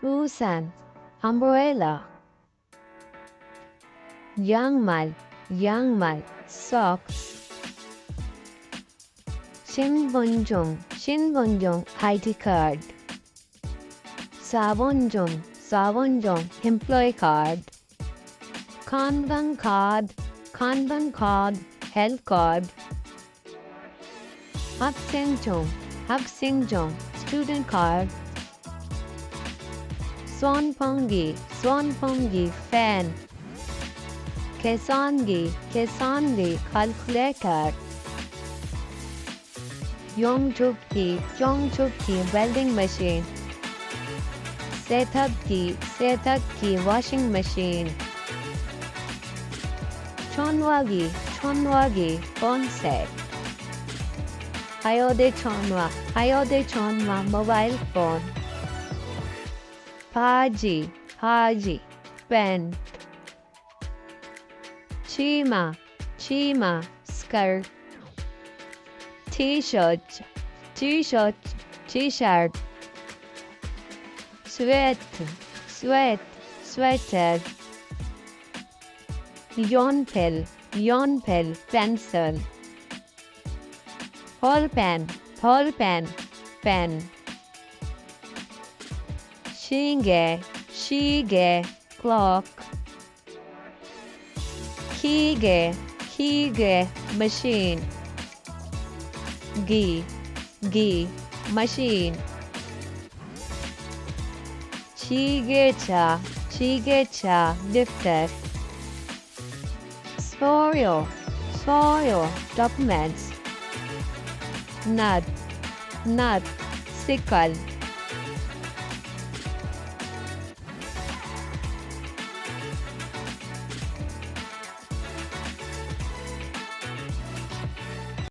usan, umbrella. Young mal, socks. 신분증, ID card. 사본증, employee card. Convent card, health card. 학생증, student card. 선풍기, fan. 계산기, calculator. 영접기, welding machine. 세탁기, washing machine. 전화기, phone set. 휴대전화, mobile phone. 바지, pen. 치마, skirt. t-shirt, sweater. 연필, pencil. ball pen, pen. 시계, clock. 기계, machine. 기, machine. 지게차, lifter. soil, documents. nut, sickle.